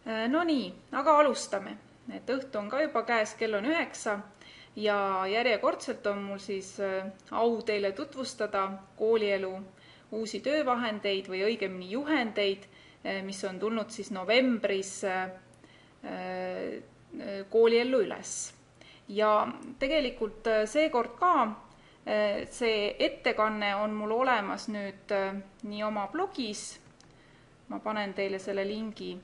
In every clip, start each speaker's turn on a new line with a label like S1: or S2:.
S1: No nii, aga alustame. Et õhtu on ka juba käes, kell on 9 ja järjekordselt on mul siis au teile tutvustada koolielu uusi töövahendeid või õigemini juhendeid, mis on tulnud siis novembris kooliellu üles. Ja tegelikult seekord ka see ettekanne on mul olemas nüüd nii oma blogis, ma panen teile selle lingi,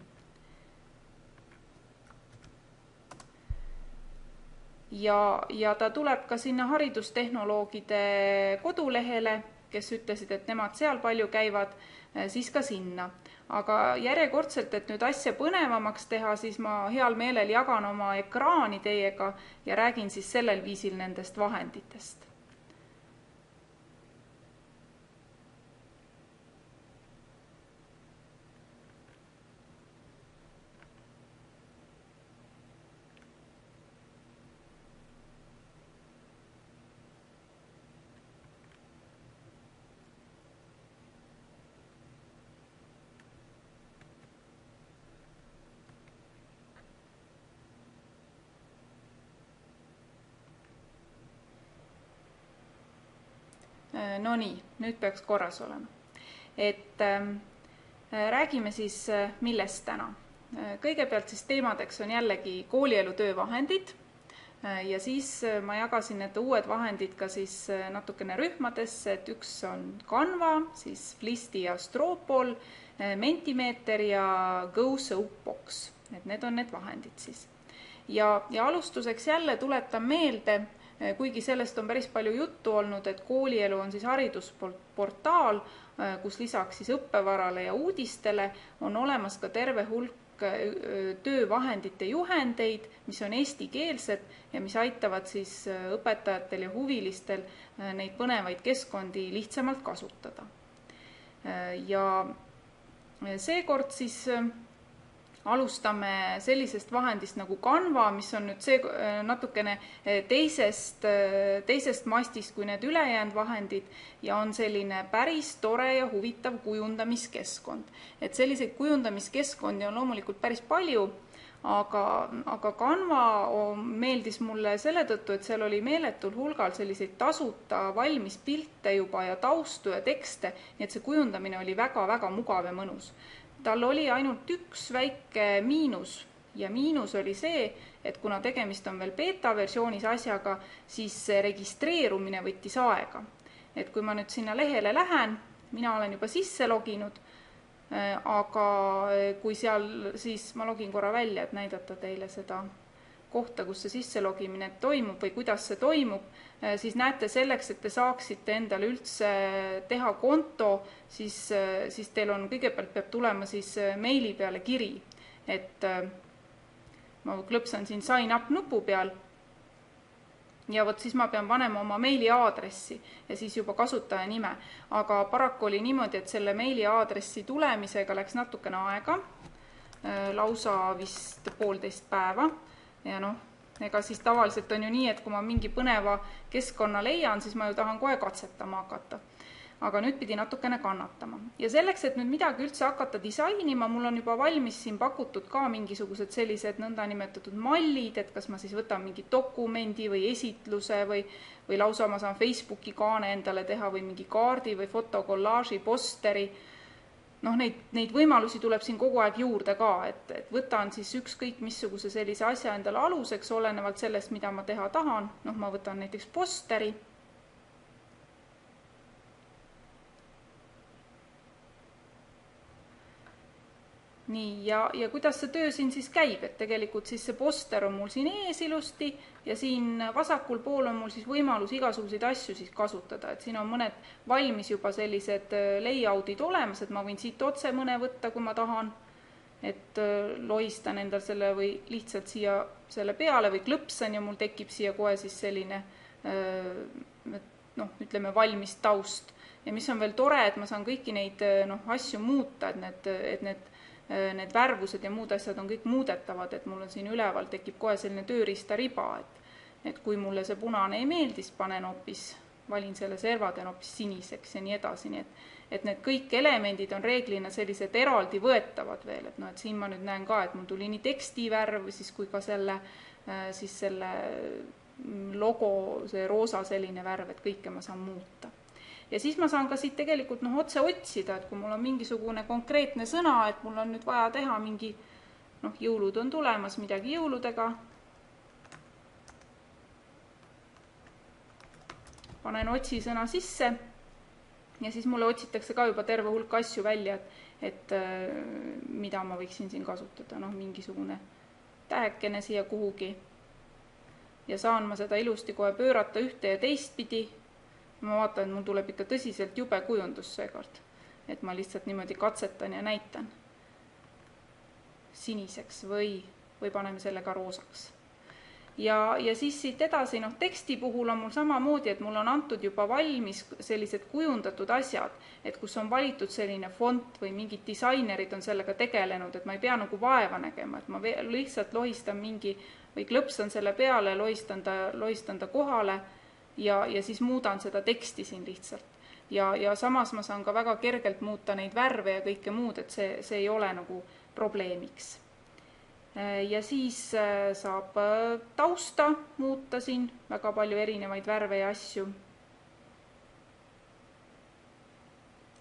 S1: ja ta tuleb ka sinna haridustehnoloogide kodulehele, kes ütlesid, et nemad seal palju käivad, siis ka sinna. Aga järjekordselt, et nüüd asja põnevamaks teha, siis ma heal meelel jagan oma ekraani teiega ja räägin siis sellel viisil nendest vahenditest. No nii, nüüd peaks korras olema. Et räägime siis millest täna. Kõigepealt siis teemadeks on jällegi koolielu töövahendid ja siis ma jagasin need uued vahendid ka siis natukene rühmadesse, et üks on Canva, siis Flisti ja Stropol, Mentimeter ja Go Soapbox. Et need on need vahendid siis. Ja alustuseks jälle tuletan meelde, kuigi sellest on päris palju juttu olnud, et koolielu on siis haridusportaal, kus lisaks siis õppevarale ja uudistele on olemas ka terve hulk töövahendite juhendeid, mis on eestikeelsed ja mis aitavad siis õpetajatel ja huvilistel neid põnevaid keskkondi lihtsamalt kasutada. Ja seekord siis alustame sellisest vahendist nagu Canva, mis on nüüd see natukene teisest mastist kui need ülejäänud vahendid ja on selline päris tore ja huvitav kujundamiskeskkond. Et selliseid kujundamiskeskkondi on loomulikult päris palju, aga Canva meeldis mulle selle tõttu, et seal oli meeletul hulgal selliseid tasuta valmis pilte juba ja taustu ja tekste, nii et see kujundamine oli väga-väga mugav ja mõnus. Tal oli ainult üks väike miinus ja miinus oli see, et kuna tegemist on veel beta-versioonis asjaga, siis registreerumine võttis aega. Et kui ma nüüd sinna lehele lähen, mina olen juba sisse loginud, aga kui seal, siis ma login korra välja, et näidata teile seda kohta, kus see sisselogimine toimub või kuidas see toimub, siis näete selleks, et te saaksite endale üldse teha konto, siis teil on kõigepealt peab tulema siis meili peale kiri, et ma klõpsan siin sign up nupu peal ja vot siis ma pean panema oma meili aadressi ja siis juba kasutaja nime, aga paraku oli niimoodi, et selle meili aadressi tulemisega läks natukene aega, lausa vist 1,5 päeva. Ja ega siis tavaliselt on ju nii, et kui ma mingi põneva keskkonna leian, siis ma ju tahan kohe katsetama hakata. Aga nüüd pidi natukene kannatama. Ja selleks, et nüüd midagi üldse hakata disainima, mul on juba valmis siin pakutud ka mingisugused sellised nõndanimetatud mallid, et kas ma siis võtan mingi dokumendi või esitluse või lausa ma saan Facebooki kaane endale teha või mingi kaardi või fotokollaaži, posteri. Neid võimalusi tuleb siin kogu aeg juurde ka, et võtan siis ükskõik missuguse sellise asja endale aluseks, olenevalt sellest, mida ma teha tahan. Ma võtan näiteks posteri. Nii, ja kuidas see töö siin siis käib, et tegelikult siis see poster on mul siin ees ilusti ja siin vasakul pool on mul siis võimalus igasuguseid asju siis kasutada, et siin on mõned valmis juba sellised layoutid olemas, et ma võin siit otse mõne võtta, kui ma tahan, et lohistan endal selle või lihtsalt siia selle peale või klõpsan ja mul tekib siia kohe siis selline ütleme valmis taust. Ja mis on veel tore, et ma saan kõiki neid asju muuta, et need värvused ja muud asjad on kõik muudetavad, et mul on siin üleval tekib kohe selline tööriista riba, et kui mulle see punane ei meeldis, panen hoopis valin selle servaden hoopis siniseks ja nii edasi, nii et need kõik elemendid on reeglina sellised eraldi võetavad veel, et et siin ma nüüd näen ka, et mul tuli nii tekstivärv siis kui ka selle logo, see roosa selline värv, et kõike ma saan muuta. Ja siis ma saan ka siit tegelikult otse otsida, et kui mul on mingisugune konkreetne sõna, et mul on nüüd vaja teha mingi, jõulud on tulemas, midagi jõuludega, panen otsisõna sisse ja siis mulle otsitakse ka juba terve hulk asju välja, et mida ma võiksin siin kasutada, mingisugune tähekene siia kuhugi ja saan ma seda ilusti kohe pöörata ühte ja teistpidi. Ma vaatan, et mul tuleb ikka tõsiselt jube kujundus seekord, et ma lihtsalt niimoodi katsetan ja näitan siniseks või paneme selle ka roosaks. Ja siis siit edasi, teksti puhul on mul samamoodi, et mul on antud juba valmis sellised kujundatud asjad, et kus on valitud selline font või mingid disainerid on sellega tegelenud, et ma ei pea vaeva nägema, et ma lihtsalt lohistan või klõpsan selle peale, lohistan ta kohale ja siis muudan seda teksti siin lihtsalt. Ja samas ma saan ka väga kergelt muuta neid värve ja kõike muud, et see ei ole probleemiks. Ja siis saab tausta muuta siin, väga palju erinevaid värve ja asju.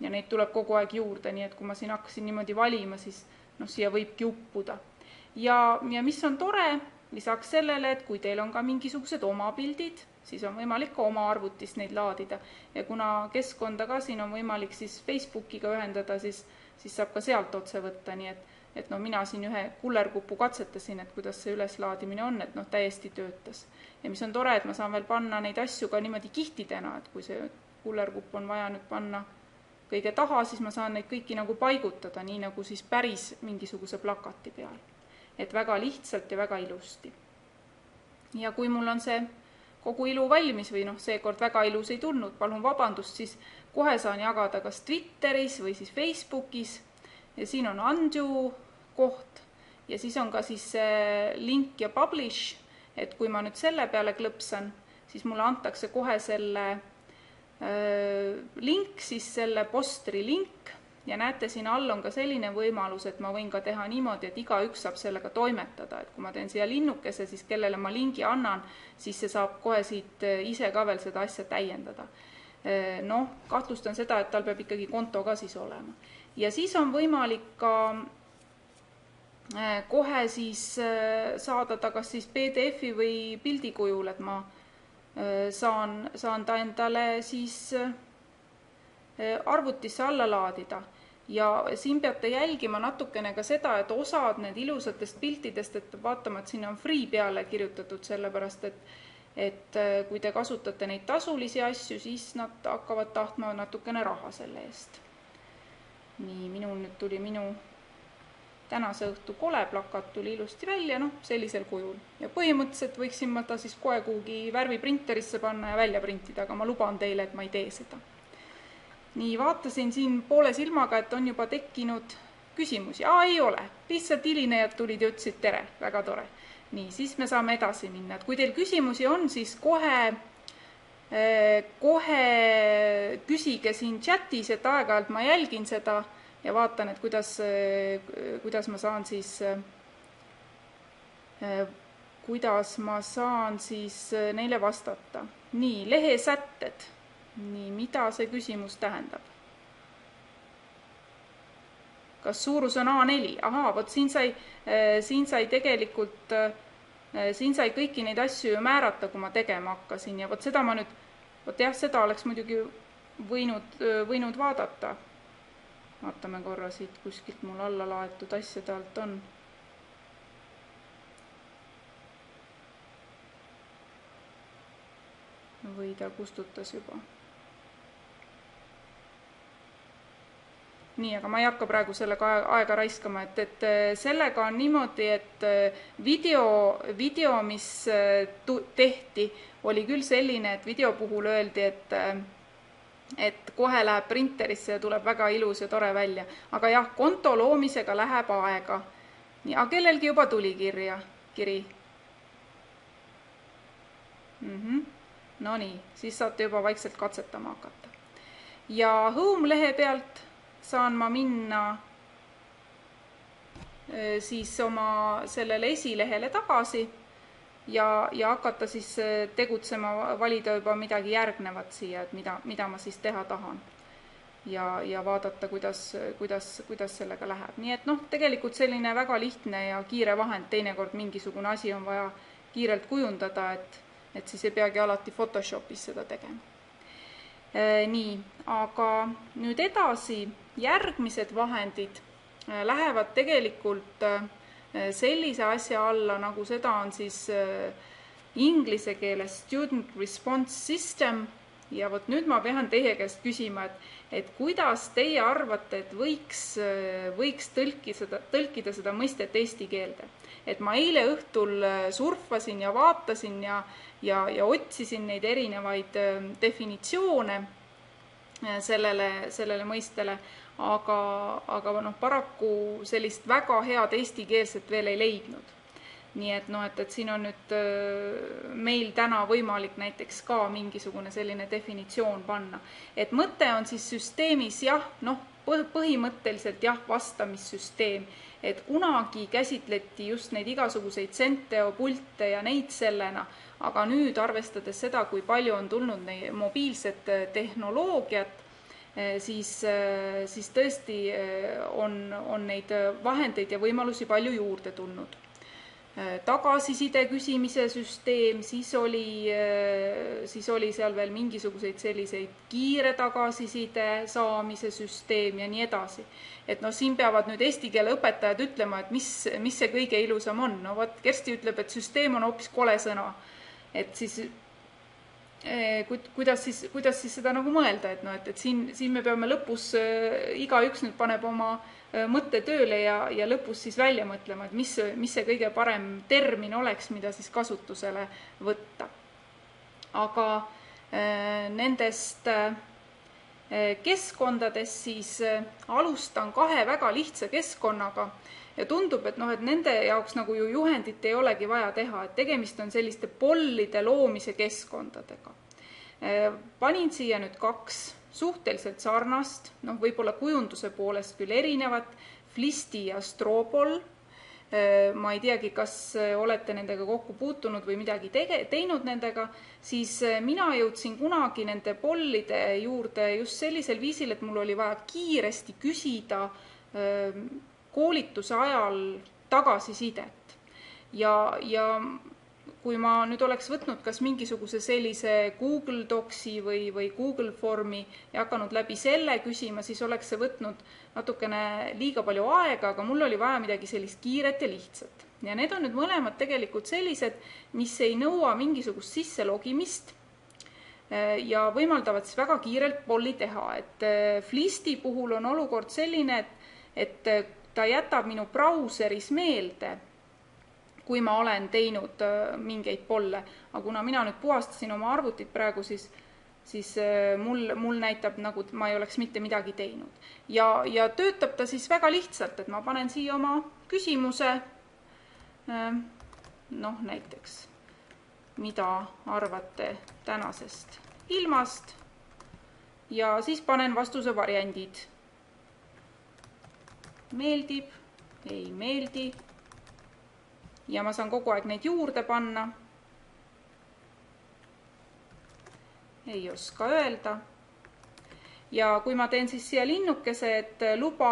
S1: Ja neid tuleb kogu aeg juurde, nii et kui ma siin hakkasin niimoodi valima, siis siia võibki uppuda. Ja mis on tore, lisaks sellele, et kui teil on ka mingisugused oma pildid, siis on võimalik ka oma arvutist neid laadida. Ja kuna keskkonda ka siin on võimalik siis Facebookiga ühendada, siis saab ka sealt otse võtta, nii et mina siin ühe kullerkupu katsetasin, et kuidas see üleslaadimine on, et täiesti töötas. Ja mis on tore, et ma saan veel panna neid asju ka niimoodi kihtidena, et kui see kullerkupp on vaja nüüd panna kõige taha, siis ma saan neid kõiki paigutada, nii nagu siis päris mingisuguse plakati peal. Et väga lihtsalt ja väga ilusti. Ja kui mul on see kogu ilu valmis või seekord väga ilus ei tulnud, palun vabandust, siis kohe saan jagada kas Twitteris või siis Facebookis. Ja siin on undo koht ja siis on ka siis link ja publish, et kui ma nüüd selle peale klõpsan, siis mulle antakse kohe selle link, siis selle postri link ja näete, siin all on ka selline võimalus, et ma võin ka teha niimoodi, et igaüks saab sellega toimetada, et kui ma teen siia linnukese, siis kellele ma lingi annan, siis see saab kohe siit ise ka veel seda asja täiendada. Kahtlustan seda, et tal peab ikkagi konto ka siis olema. Ja siis on võimalik ka kohe siis saada ta kas siis PDF-i või pildikujul, et ma saan ta endale siis arvutisse alla laadida. Ja siin peate jälgima natukene ka seda, et osad need ilusatest piltidest, et vaatama, et sinna on free peale kirjutatud, sellepärast, et kui te kasutate neid tasulisi asju, siis nad hakkavad tahtma natukene raha selle eest. Nii, minul nüüd tuli minu tänase õhtu kole plakat tuli ilusti välja, sellisel kujul. Ja põhimõtteliselt võiksin ma ta siis kohe kuhugi värviprinterisse panna ja välja printida, aga ma luban teile, et ma ei tee seda. Nii, vaatasin siin poole silmaga, et on juba tekkinud küsimusi. Ei ole, lihtsalt hilinejad tulid ja ütlesid tere, väga tore. Nii, siis me saame edasi minna. Et kui teil küsimusi on, siis kohe küsige siin chatis, et aeg-ajalt ma jälgin seda ja vaatan, et kuidas ma saan siis neile vastata. Nii, lehesätted. Nii, mida see küsimus tähendab? Kas suurus on A4? Ahaa, vot siin sai tegelikult siin sai kõiki neid asju ju määrata, kui ma tegema hakkasin ja vot seda ma nüüd, seda oleks muidugi võinud vaadata. Vaatame korra siit kuskilt mul alla laetud asjade alt on. Või ta kustutas juba. Nii, aga ma ei hakka praegu sellega aega raiskama, et sellega on niimoodi, et video, mis tehti, oli küll selline, et video puhul öeldi, et kohe läheb printerisse ja tuleb väga ilus ja tore välja. Aga jah, konto loomisega läheb aega. Nii, aga kellelgi juba tuli kiri. No nii, siis saate juba vaikselt katsetama hakata. Ja Home lehe pealt saan ma minna siis oma sellele esilehele tagasi ja hakata siis tegutsema, valida juba midagi järgnevat siia, et mida ma siis teha tahan. Ja vaadata, kuidas sellega läheb. Nii et tegelikult selline väga lihtne ja kiire vahend, teinekord mingisugune asi on vaja kiirelt kujundada, et siis ei peagi alati Photoshopis seda tegema. Nii, aga nüüd edasi järgmised vahendid lähevad tegelikult sellise asja alla, nagu seda on siis inglise keeles Student Response System. Ja võt nüüd ma pean teie käest küsima, et kuidas teie arvate, et võiks tõlkida seda mõistet eesti keelde. Et ma eile õhtul surfasin ja vaatasin ja otsisin neid erinevaid definitsioone sellele mõistele, aga paraku sellist väga head eestikeelset veel ei leidnud. Nii et siin on nüüd meil täna võimalik näiteks ka mingisugune selline definitsioon panna. Et mõte on siis süsteemis põhimõtteliselt vastamissüsteem, et kunagi käsitleti just neid igasuguseid Centeo pilte ja neid sellena, aga nüüd arvestades seda, kui palju on tulnud neid mobiilset tehnoloogiat, siis tõesti on neid vahendeid ja võimalusi palju juurde tulnud. Tagasiside küsimise süsteem, siis oli seal veel mingisuguseid selliseid kiire tagasiside saamise süsteem ja nii edasi. Et siin peavad nüüd eesti keele õpetajad ütlema, et mis see kõige ilusam on. No võt, Kersti ütleb, et süsteem on hoopis kole sõna. Et siis kuidas siis seda nagu mõelda, et siin me peame lõpus, igaüks nüüd paneb oma mõtte tööle ja lõpus siis välja mõtlema, et mis see kõige parem termin oleks, mida siis kasutusele võtta. Aga nendest keskkondadest siis alustan 2 väga lihtsa keskkonnaga ja tundub, et nende jaoks nagu ju juhendit ei olegi vaja teha, et tegemist on selliste pollide loomise keskkondadega. Panin siia nüüd 2 suhteliselt sarnast, võib-olla kujunduse poolest küll erinevat, Flisti ja Stroobol. Ma ei teagi, kas olete nendega kokku puutunud või midagi teinud nendega, siis mina jõudsin kunagi nende pollide juurde just sellisel viisil, et mul oli vaja kiiresti küsida koolituse ajal tagasisidet. Ja kui ma nüüd oleks võtnud kas mingisuguse sellise Google Docsi või Google Formi ja hakanud läbi selle küsima, siis oleks see võtnud natukene liiga palju aega, aga mul oli vaja midagi sellist kiiret ja lihtsat. Ja need on nüüd mõlemad tegelikult sellised, mis ei nõua mingisugust sisselogimist ja võimaldavad siis väga kiirelt polli teha. Et Flisti puhul on olukord selline, et ta jätab minu brauseris meelde, kui ma olen teinud mingeid polle. Aga kuna mina nüüd puhastasin oma arvutit praegu, siis mul näitab, nagu ma ei oleks mitte midagi teinud. Ja töötab ta siis väga lihtsalt, et ma panen siia oma küsimuse, näiteks, mida arvate tänasest ilmast, ja siis panen vastuse variandid. Meeldib, ei meeldi. Ja ma saan kogu aeg neid juurde panna. Ei oska öelda. Ja kui ma teen siis siia linnukese, et luba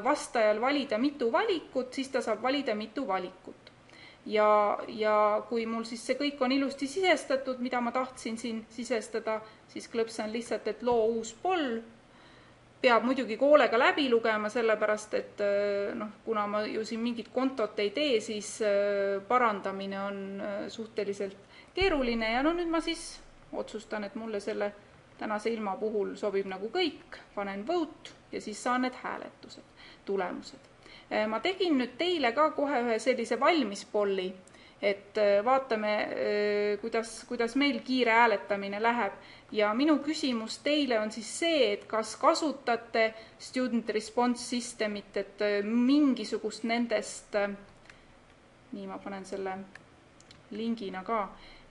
S1: vastajal valida mitu valikut, siis ta saab valida mitu valikut. Ja kui mul siis see kõik on ilusti sisestatud, mida ma tahtsin siin sisestada, siis klõpsan lihtsalt, et loo uus poll. Peab muidugi koolega läbi lugema, sellepärast, et kuna ma ju siin mingit kontot ei tee, siis parandamine on suhteliselt keeruline ja nüüd ma siis otsustan, et mulle selle tänase ilma puhul sobib nagu kõik, panen vote ja siis saan need hääletused, tulemused. Ma tegin nüüd teile ka kohe ühe sellise valmispolli, et vaatame, kuidas meil kiire hääletamine läheb. Ja minu küsimus teile on siis see, et kas kasutate Student Response Systemit, et mingisugust nendest, nii ma panen selle lingina ka,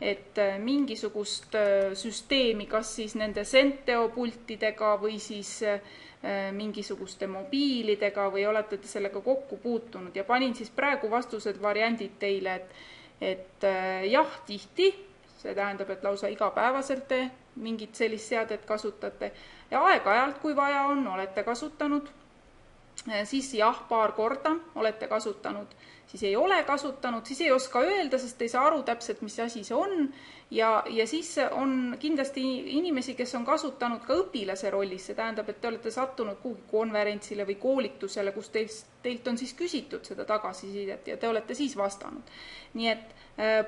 S1: et mingisugust süsteemi, kas siis nende Senteo pultidega või siis mingisuguste mobiilidega või olete te sellega kokku puutunud ja panin siis praegu vastused variandid teile, et jah, tihti, see tähendab, et lausa igapäevaselt te mingit sellist seadet kasutate ja aeg-ajalt, kui vaja on, olete kasutanud, siis jah, paar korda olete kasutanud, siis ei ole kasutanud, siis ei oska öelda, sest ei saa aru täpselt, mis asi see on ja siis on kindlasti inimesi, kes on kasutanud ka õpilase rollis, see tähendab, et te olete sattunud kuhugi konverentsile või koolitusele, kus teilt on siis küsitud seda tagasisidet ja te olete siis vastanud. Nii et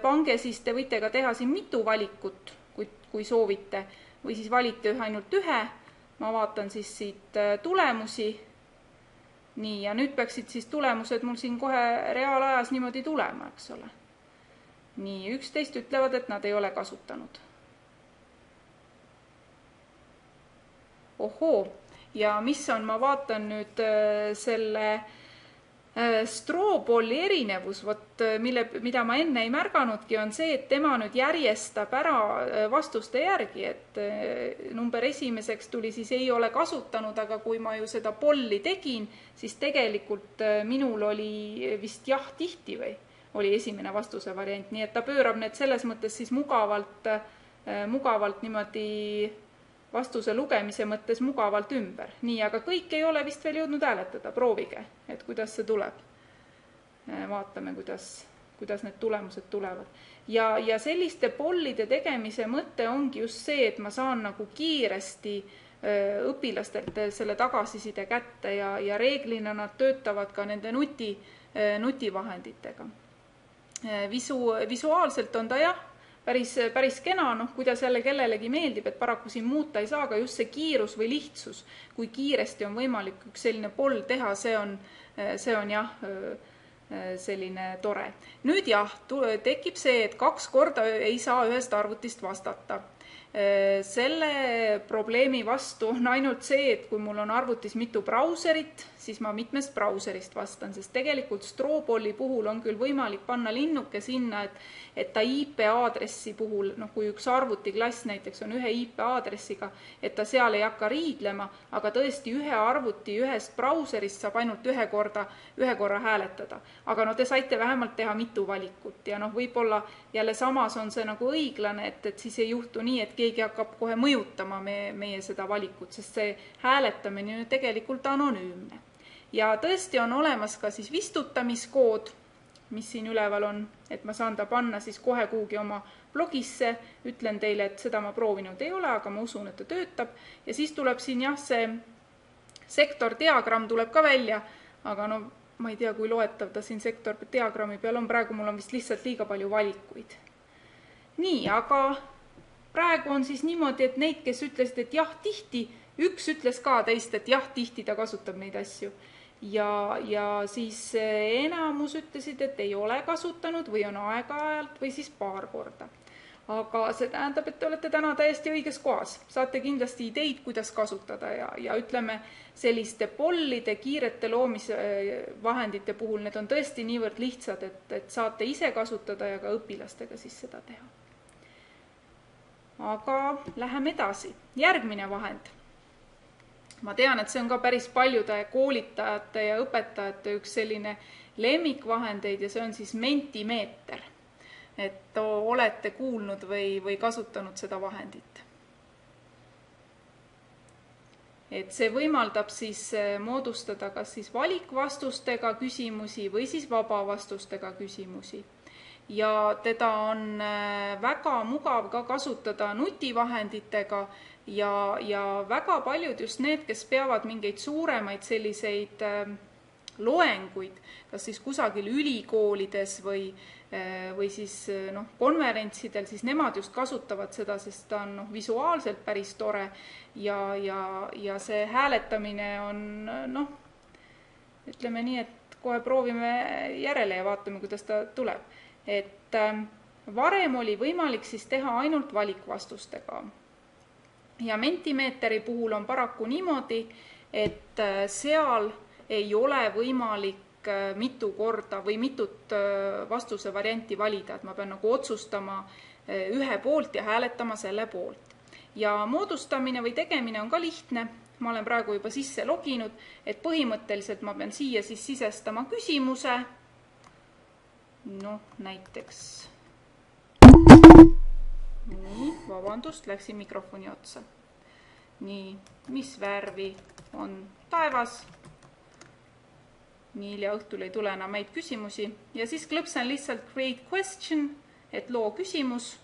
S1: pange siis, te võite ka teha siin mitu valikut, kui soovite, või siis valite ainult ühe, ma vaatan siis siit tulemusi. Nii, ja nüüd peaksid siis tulemused mul siin kohe reaalajas niimoodi tulema, eks ole. Nii, 11 ütlevad, et nad ei ole kasutanud. Ohoo, ja mis on, ma vaatan nüüd selle Strawballi erinevus, mida ma enne ei märganudki, on see, et tema nüüd järjestab ära vastuste järgi, et number esimeseks tuli siis ei ole kasutanud, aga kui ma ju seda polli tegin, siis tegelikult minul oli vist jah tihti või oli esimene vastuse variant, nii et ta pöörab need selles mõttes siis mugavalt niimoodi vastuse lugemise mõttes mugavalt ümber. Nii, aga kõik ei ole vist veel jõudnud hääletada, proovige, et kuidas see tuleb. Vaatame, kuidas need tulemused tulevad. Ja selliste pollide tegemise mõte ongi just see, et ma saan nagu kiiresti õpilastelt selle tagasiside kätte ja reeglina nad töötavad ka nende nutivahenditega. Visuaalselt on ta jah, päris kena, kuidas jälle kellelegi meeldib, et paraku siin muuta ei saa, aga just see kiirus või lihtsus, kui kiiresti on võimalik üks selline poll teha, see on jah selline tore. Nüüd jah, tekib see, et 2 korda ei saa ühest arvutist vastata. Selle probleemi vastu on ainult see, et kui mul on arvutis mitu brauserit, siis ma mitmest brauserist vastan, sest tegelikult Strawballi puhul on küll võimalik panna linnuke sinna, et ta IP aadressi puhul, kui üks arvutiklass näiteks on ühe IP aadressiga, et ta seal ei hakka riidlema, aga tõesti ühe arvuti ühest brauserist saab ainult ühe korra hääletada. Aga te saite vähemalt teha mitu valikut ja võib-olla jälle samas on see nagu õiglane, et siis ei juhtu nii, et keegi hakkab kohe mõjutama meie seda valikut, sest see hääletamine on tegelikult anonüümne. Ja tõesti on olemas ka siis vistutamiskood, mis siin üleval on, et ma saan ta panna siis kohe kuhugi oma blogisse, ütlen teile, et seda ma proovinud ei ole, aga ma usun, et ta töötab ja siis tuleb siin jah, see sektordiagramm tuleb ka välja, aga ma ei tea, kui loetav ta siin sektordiagrammi peal on, praegu mul on vist lihtsalt liiga palju valikuid. Nii, aga praegu on siis niimoodi, et neid, kes ütlesid, et jah, tihti, üks ütles ka teist, et jah, tihti ta kasutab neid asju. Ja siis enamus ütlesid, et ei ole kasutanud või on aeg-ajalt või siis paar korda. Aga see tähendab, et te olete täna täiesti õiges kohas. Saate kindlasti ideid, kuidas kasutada ja ütleme selliste pollide, kiirete loomisvahendite puhul, need on tõesti niivõrd lihtsad, et saate ise kasutada ja ka õpilastega siis seda teha. Aga läheme edasi. Järgmine vahend. Ma tean, et see on ka päris paljude koolitajate ja õpetajate üks selline lemmikvahendeid ja see on siis Mentimeeter. Et olete kuulnud või kasutanud seda vahendit. Et see võimaldab siis moodustada kas siis valikvastustega küsimusi või siis vabavastustega küsimusi. Ja teda on väga mugav ka kasutada nutivahenditega ja väga paljud just need, kes peavad mingeid suuremaid selliseid loenguid, kas siis kusagil ülikoolides või siis konverentsidel, siis nemad just kasutavad seda, sest ta on visuaalselt päris tore ja see hääletamine on, ütleme nii, et kohe proovime järele ja vaatame, kuidas ta tuleb. Et varem oli võimalik siis teha ainult valikvastustega. Ja Mentimeeteri puhul on paraku niimoodi, et seal ei ole võimalik mitu korda või mitut vastuse varianti valida, et ma pean nagu otsustama ühe poolt ja hääletama selle poolt. Ja moodustamine või tegemine on ka lihtne. Ma olen praegu juba sisse loginud, et põhimõtteliselt ma pean siia siis sisestama küsimuse. Noh, näiteks. Nii, vabandust, läksin mikrofoni otsa. Nii, mis värvi on taevas? Nii hilja õhtul ei tule enam meid küsimusi. Ja siis klõpsan lihtsalt create question, et loo küsimus.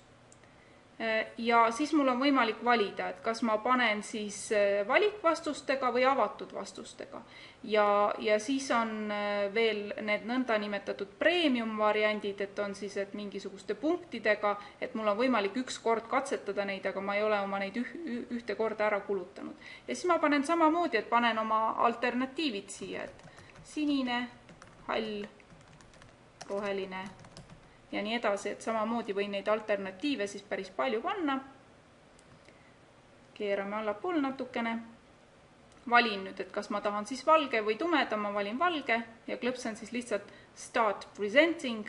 S1: Ja siis mul on võimalik valida, et kas ma panen siis valikvastustega või avatud vastustega. Ja siis on veel need nõnda nimetatud premium variandid, et on siis et mingisuguste punktidega, et mul on võimalik üks kord katsetada neid, aga ma ei ole oma neid ühte korda ära kulutanud. Ja siis ma panen samamoodi, et panen oma alternatiivid siia, et sinine, hall, roheline ja nii edasi, et samamoodi võin neid alternatiive siis päris palju panna. Keerame allapool natukene. Valin nüüd, et kas ma tahan siis valge või tumeda, ma valin valge ja klõpsan siis lihtsalt start presenting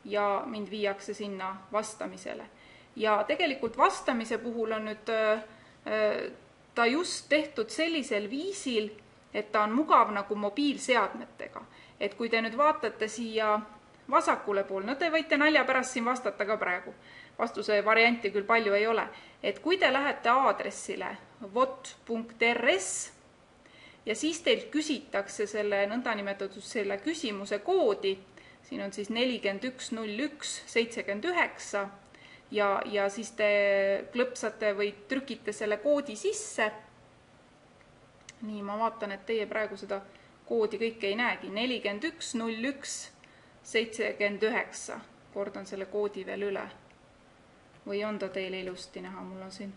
S1: ja mind viiakse sinna vastamisele. Ja tegelikult vastamise puhul on nüüd ta just tehtud sellisel viisil, et ta on mugav nagu mobiilseadmetega. Et kui te nüüd vaatate siia vasakule pool, no te võite nalja pärast siin vastata ka praegu. Vastuse varianti küll palju ei ole. Et kui te lähete aadressile vot.rs ja siis teilt küsitakse selle nõndanimetatud selle küsimuse koodi, siin on siis 410179 ja siis te klõpsate või trükite selle koodi sisse. Nii, ma vaatan, et teie praegu seda koodi kõike ei näegi. 410179. Kordan selle koodi veel üle. Või on ta teile ilusti näha? Mul on siin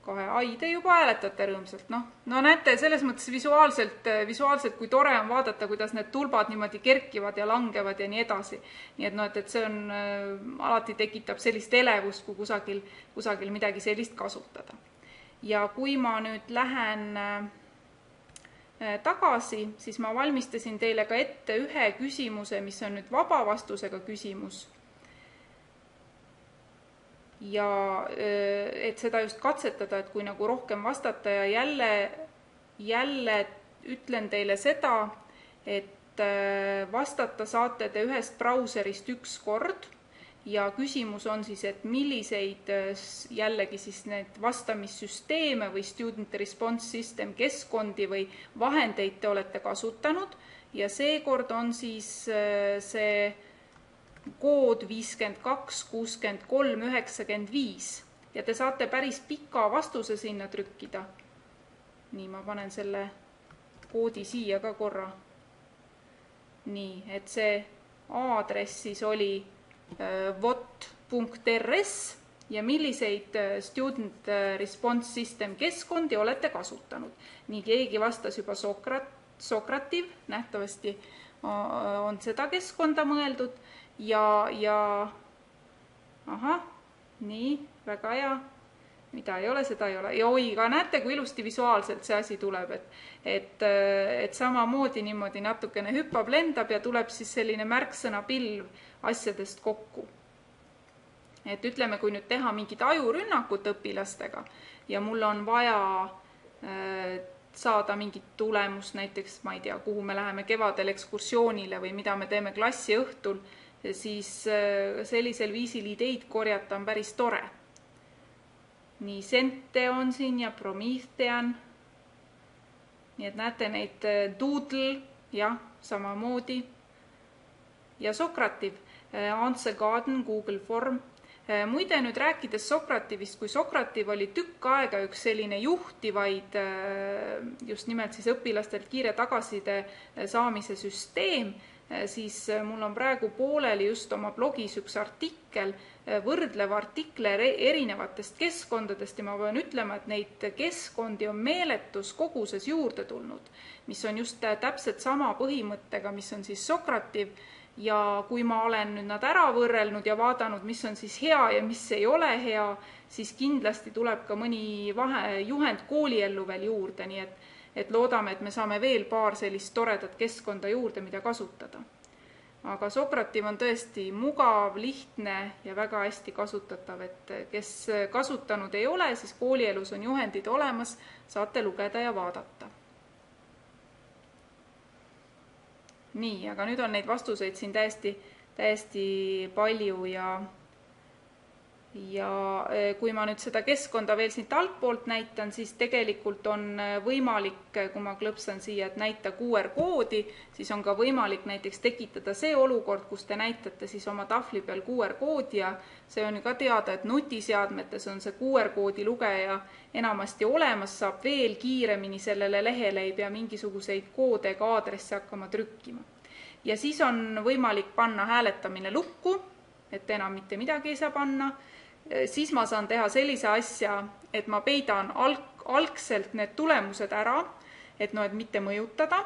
S1: kahe. Ai, te juba hääletate rõõmsalt. No näete, selles mõttes visuaalselt, kui tore on vaadata, kuidas need tulbad niimoodi kerkivad ja langevad ja nii edasi. Nii et see on, alati tekitab sellist elevust, kui kusagil midagi sellist kasutada. Ja kui ma nüüd lähen tagasi, siis ma valmistasin teile ka ette ühe küsimuse, mis on nüüd vaba vastusega küsimus. Ja et seda just katsetada, et kui nagu rohkem vastata ja jälle ütlen teile seda, et vastata saate te ühest brauserist üks kord ja küsimus on siis, et milliseid jällegi siis need vastamissüsteeme või student response system keskkondi või vahendeid te olete kasutanud ja seekord on siis see kood 526395 ja te saate päris pika vastuse sinna trükkida. Nii, ma panen selle koodi siia ka korra. Nii, et see aadress siis oli vot.rs ja milliseid student response system keskkondi olete kasutanud. Nii, keegi vastas juba Socrative, nähtavasti on seda keskkonda mõeldud ja ahah, nii, väga hea, mida ei ole, seda ei ole. Ja oi, ka näete, kui ilusti visuaalselt see asi tuleb, et samamoodi niimoodi natukene hüppab, lendab ja tuleb siis selline märksõna pilv asjadest kokku. Et ütleme, kui nüüd teha mingit ajurünnakut õpilastega ja mul on vaja saada mingit tulemust, näiteks ma ei tea, kuhu me läheme kevadel ekskursioonile või mida me teeme klassi õhtul, siis sellisel viisil ideid korjata on päris tore. Nii, Sente on siin ja Promethean. Nii et näete neid Doodle, jah, samamoodi. Ja Socrative, Answer Garden, Google Form. Muide nüüd rääkides Socrativist, kui Socrative oli tükk aega üks selline juhtivaid just nimelt siis õpilastelt kiire tagasiside saamise süsteem, siis mul on praegu pooleli just oma blogis üks artikkel, võrdlev artikle erinevatest keskkondadest ja ma pean ütlema, et neid keskkondi on meeletus koguses juurde tulnud, mis on just täpselt sama põhimõttega, mis on siis Socrative ja kui ma olen nüüd nad ära võrrelnud ja vaadanud, mis on siis hea ja mis ei ole hea, siis kindlasti tuleb ka mõni juhend kooliellu veel juurde, nii et loodame, et me saame veel paar sellist toredat keskkonda juurde, mida kasutada. aga Socrative on tõesti mugav, lihtne ja väga hästi kasutatav, et kes kasutanud ei ole, siis koolielus on juhendid olemas, saate lugeda ja vaadata. Nii, aga nüüd on neid vastuseid siin täiesti palju ja kui ma nüüd seda keskkonda veel siit altpoolt näitan, siis tegelikult on võimalik, kui ma klõpsan siia, et näita QR-koodi, siis on ka võimalik näiteks tekitada see olukord, kus te näitate siis oma tahvli peal QR-koodi ja see on ju ka teada, et nutiseadmetes on see QR-koodi lugeja enamasti olemas, saab veel kiiremini sellele lehele, ei pea mingisuguseid koode ega aadresse hakkama trükkima. Ja siis on võimalik panna hääletamine lukku, et enam mitte midagi ei saa panna. Siis ma saan teha sellise asja, et ma peidan algselt need tulemused ära, et mitte mõjutada.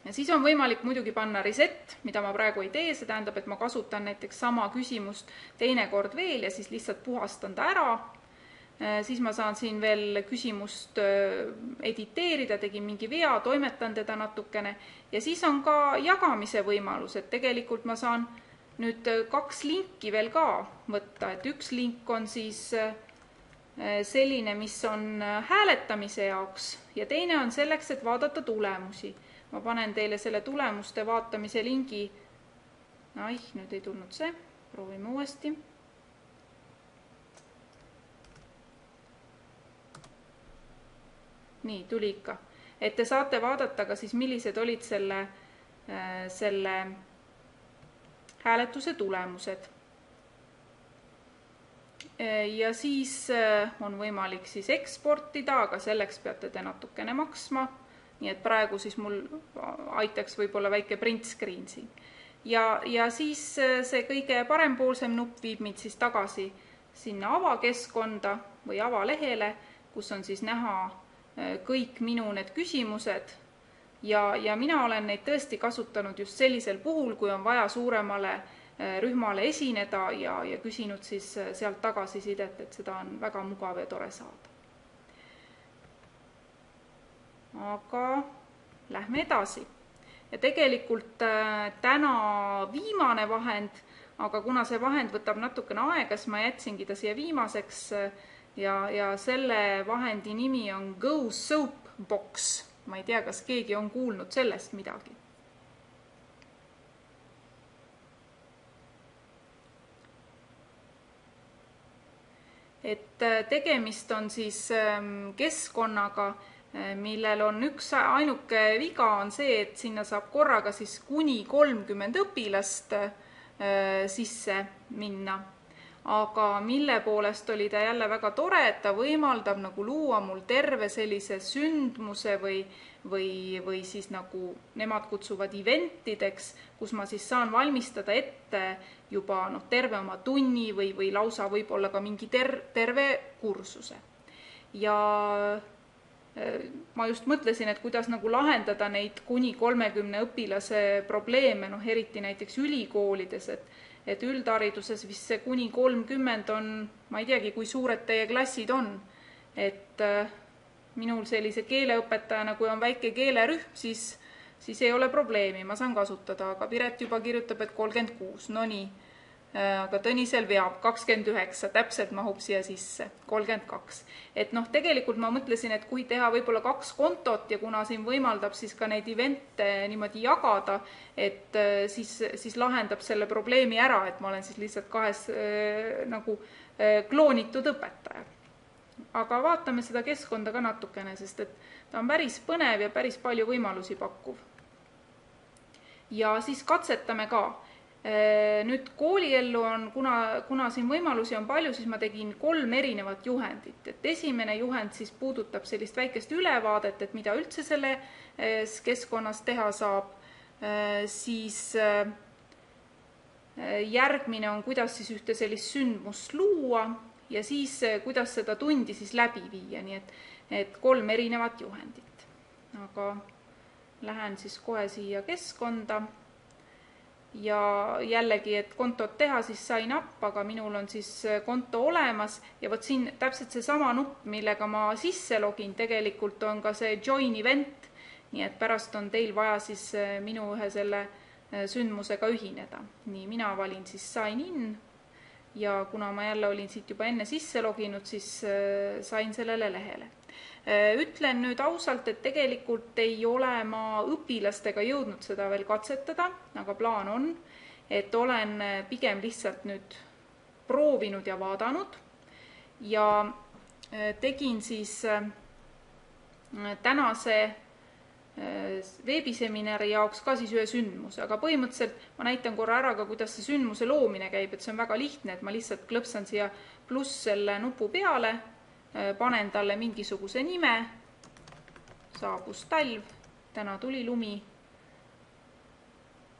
S1: Ja siis on võimalik muidugi panna reset, mida ma praegu ei tee, see tähendab, et ma kasutan näiteks sama küsimust teinekord veel ja siis lihtsalt puhastan ta ära. Siis ma saan siin veel küsimust editeerida, tegin mingi vea, toimetan teda natukene ja siis on ka jagamise võimalus, et tegelikult ma saan nüüd 2 linki veel ka võtta, et üks link on siis selline, mis on hääletamise jaoks ja teine on selleks, et vaadata tulemusi. Ma panen teile selle tulemuste vaatamise lingi. Nüüd ei tulnud see, proovime uuesti. Nii, tuli ikka. Et te saate vaadata ka siis, millised olid selle hääletuse tulemused. Ja siis on võimalik siis eksportida, aga selleks peate te natukene maksma. Nii et praegu siis mul aitaks võib-olla väike print screen siin. Ja siis see kõige parempoolsem nupp viib mind siis tagasi sinna avakeskkonda või avalehele, kus on siis näha kõik minu need küsimused. Ja mina olen neid tõesti kasutanud just sellisel puhul, kui on vaja suuremale rühmale esineda ja küsinud siis sealt tagasisidet, et seda on väga mugav ja tore saada. Aga lähme edasi. Ja tegelikult täna viimane vahend, aga kuna see vahend võtab natukene aega, siis ma jätsingi ta siia viimaseks ja selle vahendi nimi on Go Soapbox. Ma ei tea, kas keegi on kuulnud sellest midagi. Et tegemist on siis keskkonnaga, millel on üks ainuke viga on see, et sinna saab korraga siis kuni 30 õpilast sisse minna. Aga mille poolest oli ta jälle väga tore, et ta võimaldab nagu luua mul terve sellise sündmuse või siis nagu nemad kutsuvad eventideks, kus ma siis saan valmistada ette juba terve oma tunni või lausa võib-olla ka mingi terve kursuse. Ja ma just mõtlesin, et kuidas nagu lahendada neid kuni 30 õpilase probleeme, eriti näiteks ülikoolides, et üldhariduses vist see kuni 30 on, ma ei teagi, kui suured teie klassid on, et minul sellise keeleõpetajana, kui on väike keelerühm, siis ei ole probleemi, ma saan kasutada, aga Piret juba kirjutab, et 36, no nii, aga Tõnisel veab 29, täpselt mahub siia sisse, 32. Et tegelikult ma mõtlesin, et kui teha võib-olla 2 kontot ja kuna siin võimaldab siis ka neid evente niimoodi jagada, et siis lahendab selle probleemi ära, et ma olen siis lihtsalt 2 nagu kloonitud õpetaja. Aga vaatame seda keskkonda ka natukene, sest et ta on päris põnev ja päris palju võimalusi pakkuv. Ja siis katsetame ka. Nüüd kooliellu on, kuna siin võimalusi on palju, siis ma tegin 3 erinevat juhendit. Et esimene juhend siis puudutab sellist väikest ülevaadet, et mida üldse selles keskkonnas teha saab. Siis järgmine on, kuidas siis ühte sellist sündmust luua ja siis kuidas seda tundi siis läbi viia. Nii et 3 erinevat juhendit. Aga lähen siis kohe siia keskkonda. Ja jällegi, et kontot teha, siis sign up, aga minul on siis konto olemas ja võt siin täpselt see sama nupp, millega ma sisse login, tegelikult on ka see join event, nii et pärast on teil vaja siis minu ühe selle sündmusega ühineda. Nii, mina valin siis sign in ja kuna ma jälle olin siit juba enne sisse loginud, siis sain sellele lehele. Ütlen nüüd ausalt, et tegelikult ei ole ma õpilastega jõudnud seda veel katsetada, aga plaan on, et olen pigem lihtsalt nüüd proovinud ja vaadanud ja tegin siis tänase veebiseminari jaoks ka siis ühe sündmuse, aga põhimõtteliselt ma näitan korra ära ka, kuidas see sündmuse loomine käib, et see on väga lihtne, et ma lihtsalt klõpsan siia pluss selle nupu peale, panen talle mingisuguse nime, saabus talv, täna tuli lumi,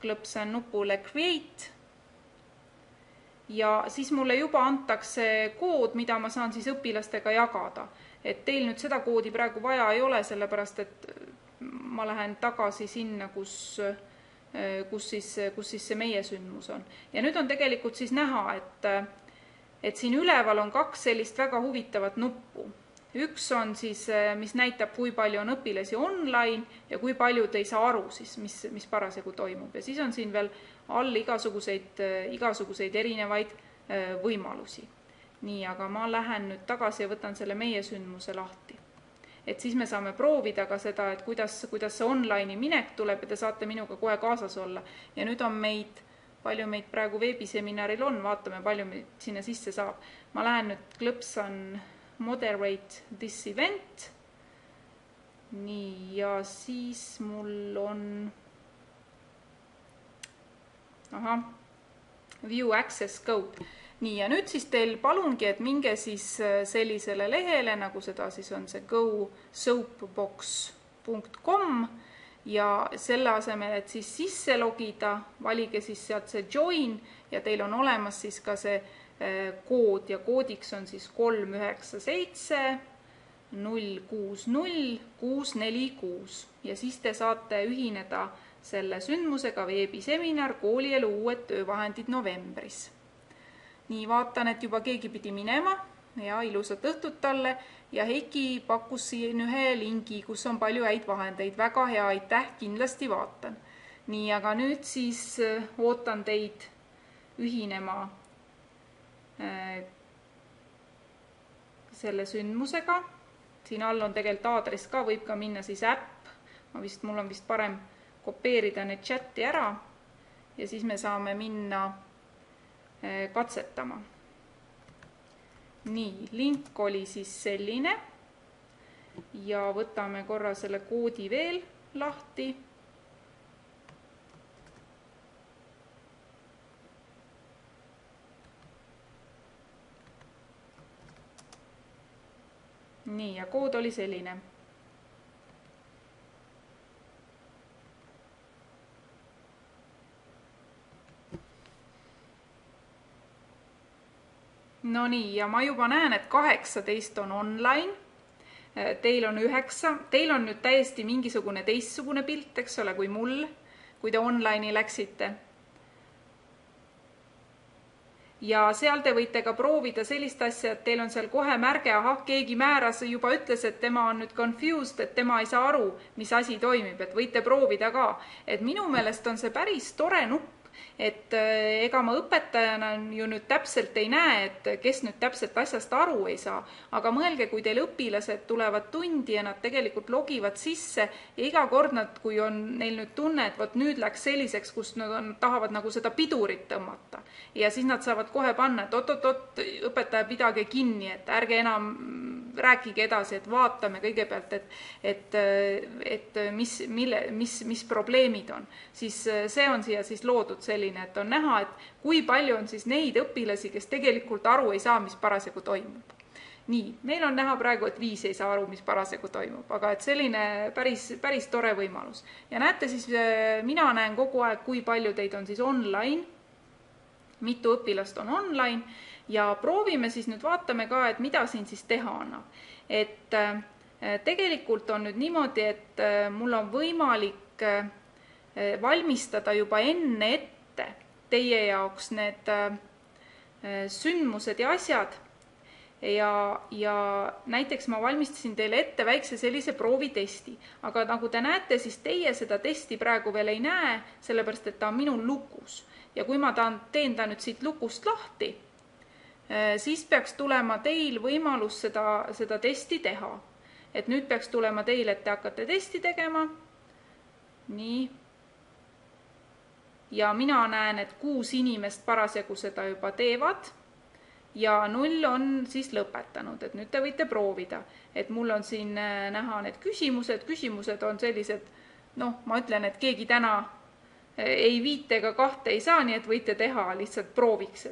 S1: klõpsan nupule create ja siis mulle juba antakse kood, mida ma saan siis õpilastega jagada. Et teil nüüd seda koodi praegu vaja ei ole, sellepärast et ma lähen tagasi sinna, kus siis see meie sündmus on. Ja nüüd on tegelikult siis näha, et siin üleval on kaks sellist väga huvitavat nuppu. Üks on siis, mis näitab, kui palju on õpilasi online ja kui paljud ei saa aru siis, mis parasjagu toimub. Ja siis on siin veel all igasuguseid erinevaid võimalusi. Nii, aga ma lähen nüüd tagasi ja võtan selle meie sündmuse lahti. Et siis me saame proovida ka seda, et kuidas see online'i minek tuleb ja te saate minuga kohe kaasas olla. Ja nüüd on palju meid praegu veebiseminaril on, vaatame, palju meid sinna sisse saab. Ma lähen nüüd klõpsan moderate this event. Nii, ja siis mul on view access code. Nii, ja nüüd siis teil palungi, et minge siis sellisele lehele, nagu seda siis on see gosoapbox.com ja selle asemel, et siis sisse logida, valige siis sealt see join ja teil on olemas siis ka see kood ja koodiks on siis 397 060 646 ja siis te saate ühineda selle sündmusega veebiseminar koolielu uued töövahendid novembris. Nii, vaatan, et juba keegi pidi minema ja ilusat õhtut talle ja Heiki pakkus siin ühe lingi, kus on palju häid vahendeid. Väga hea, aitäh, kindlasti vaatan. Nii, aga nüüd siis ootan teid ühinema selle sündmusega. Siin all on tegelikult aadress ka, võib ka minna siis äpp. Mul on vist parem kopeerida need chati ära ja siis me saame minna katsetama. Nii, link oli siis selline ja võtame korra selle koodi veel lahti. Nii, ja kood oli selline. No nii, ja ma juba näen, et 18 on online, teil on 9, teil on nüüd täiesti mingisugune teistsugune pilt, eks ole, kui mul, kui te online'i läksite. Ja seal te võite ka proovida sellist asja, et teil on seal kohe märge, keegi määras juba ütles, et tema on nüüd confused, et tema ei saa aru, mis asi toimib, et võite proovida ka. Et minu meelest on see päris tore nupp, et ega ma õpetajana ju nüüd täpselt ei näe, et kes nüüd täpselt asjast aru ei saa, aga mõelge, kui teil õpilased tulevad tundi ja nad tegelikult logivad sisse ja iga kord nad, kui on neil nüüd tunne, et võt nüüd läks selliseks, kus nad tahavad nagu seda pidurit tõmmata ja siis nad saavad kohe panna, et oot, õpetaja, pidage kinni, et ärge enam rääkige edasi, et vaatame kõigepealt, et mis probleemid on. Siis see on siia siis loodud selline, et on näha, et kui palju on siis neid õpilasi, kes tegelikult aru ei saa, mis parasjagu toimub. Nii, meil on näha praegu, et 5 ei saa aru, mis parasjagu toimub, aga et selline päris tore võimalus. Ja näete siis, mina näen kogu aeg, kui palju teid on siis online, mitu õpilast on online ja proovime siis nüüd vaatame ka, et mida siin siis teha annab. Et tegelikult on nüüd niimoodi, et mul on võimalik valmistada juba enne ette teie jaoks need sündmused ja asjad ja näiteks ma valmistasin teile ette väikse sellise proovitesti, aga nagu te näete, siis teie seda testi praegu veel ei näe, sellepärast et ta on minul lukus. Ja kui ma teen ta nüüd siit lukust lahti, siis peaks tulema teil võimalus seda testi teha. Et nüüd peaks tulema teil, et te hakkate testi tegema. Nii. Ja mina näen, et 6 inimest parasjagu seda juba teevad ja 0 on siis lõpetanud, et nüüd te võite proovida, et mul on siin näha need küsimused on sellised, ma ütlen, et keegi täna ei 5 ega 2 ei saa, nii et võite teha lihtsalt prooviks,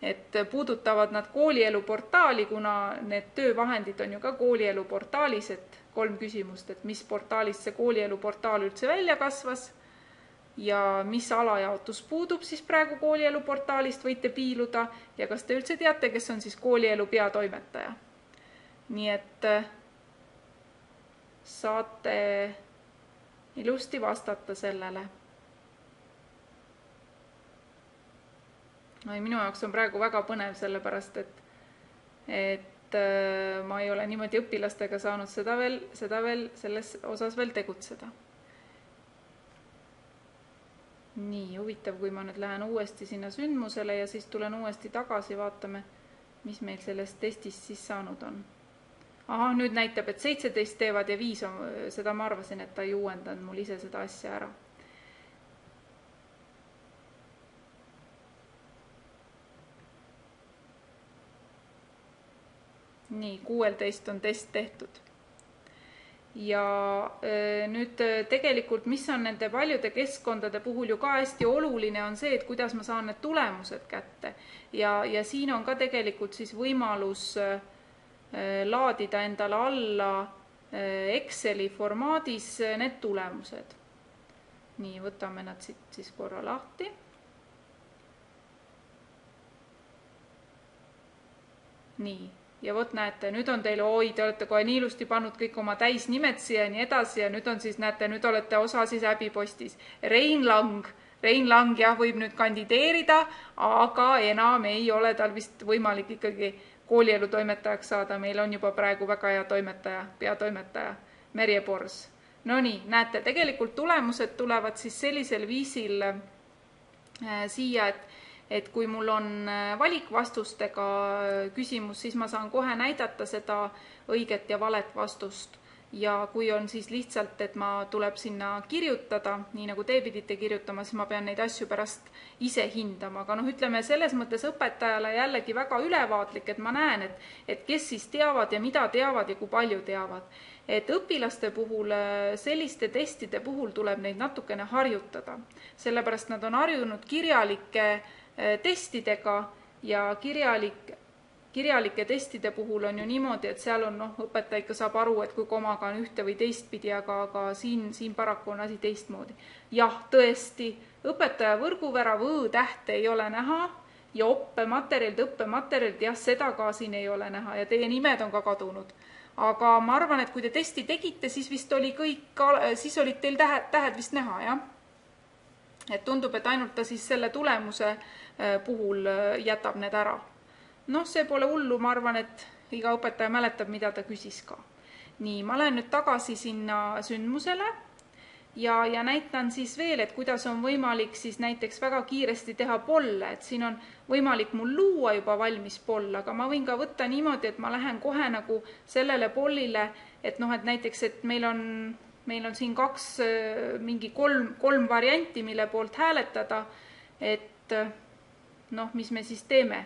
S1: et puudutavad nad koolielu portaali, kuna need töövahendid on ju ka koolielu portaalis, et 3 küsimust, et mis portaalist see koolielu portaal üldse välja kasvas ja mis alajaotus puudub siis praegu koolielu portaalist, võite piiluda ja kas te üldse teate, kes on siis koolielu peatoimetaja. Nii et saate ilusti vastata sellele. Minu jaoks on praegu väga põnev, sellepärast et ma ei ole niimoodi õpilastega saanud seda veel selles osas veel tegutseda. Nii, huvitav, kui ma nüüd lähen uuesti sinna sündmusele ja siis tulen uuesti tagasi, vaatame, mis meil sellest testist siis saanud on. Aha, nüüd näitab, et 17 teevad ja 5 on, seda ma arvasin, et ta ei uuendanud mul ise seda asja ära. Nii, 16 on test tehtud. Ja nüüd tegelikult, mis on nende paljude keskkondade puhul ju ka hästi oluline, on see, et kuidas ma saan need tulemused kätte. Ja siin on ka tegelikult siis võimalus laadida endale alla Exceli formaadis need tulemused. Nii, võtame nad siis korra lahti. Nii. Ja võt näete, nüüd on teil, te olete kohe nii ilusti pannud kõik oma täisnimed siia ja nii edasi ja nüüd on siis, näete, nüüd olete osa siis äbipostis. Rein Lang jah, võib nüüd kandideerida, aga enam ei ole tal vist võimalik ikkagi koolielu toimetajaks saada. Meil on juba praegu väga hea peatoimetaja, Merje Pors. No nii, näete, tegelikult tulemused tulevad siis sellisel viisil siia, et kui mul on valikvastustega küsimus, siis ma saan kohe näidata seda õiget ja valet vastust. Ja kui on siis lihtsalt, et ma tuleb sinna kirjutada, nii nagu te pidite kirjutama, siis ma pean neid asju pärast ise hindama. Aga ütleme, selles mõttes õpetajale jällegi väga ülevaatlik, et ma näen, et kes siis teavad ja mida teavad ja kui palju teavad. Et õpilaste puhul, selliste testide puhul tuleb neid natukene harjutada. Sellepärast nad on harjunud kirjalike testidega ja kirjalike testide puhul on ju niimoodi, et seal on, õpetaja ikka saab aru, et kui komaga on ühte või teistpidi, aga siin paraku on asi teistmoodi. Jah, tõesti, õpetaja võrguvärav õ-tähte ei ole näha ja õppematerjalid, jah, seda ka siin ei ole näha ja teie nimed on ka kadunud. Aga ma arvan, et kui te testi tegite, siis vist oli siis olid teil tähed vist näha, jah? Et tundub, et ainult ta siis selle tulemuse puhul jätab need ära. See pole hullu, ma arvan, et iga õpetaja mäletab, mida ta küsis ka. Nii, ma lähen nüüd tagasi sinna sündmusele ja näitan siis veel, et kuidas on võimalik siis näiteks väga kiiresti teha polle, et siin on võimalik mul luua juba valmis poll, aga ma võin ka võtta niimoodi, et ma lähen kohe nagu sellele pollile, et näiteks, et meil on siin mingi kolm varianti, mille poolt hääletada, et mis me siis teeme?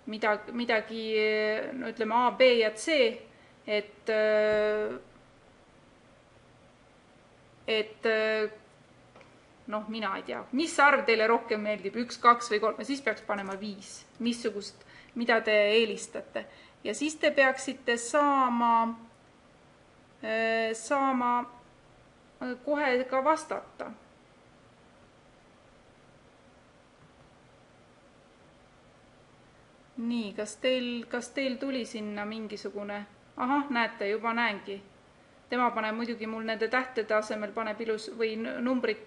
S1: Midagi, ütleme A, B ja C, et mina ei tea, mis arv teile rohkem meeldib, 1, 2 või 3, siis peaks panema 5, missugust, mida te eelistate. Ja siis te peaksite saama kohe ka vastata. Nii, kas teil tuli sinna mingisugune, näete, juba näengi. Tema paneb muidugi mul nende tähtede asemel paneb ilus või numbrid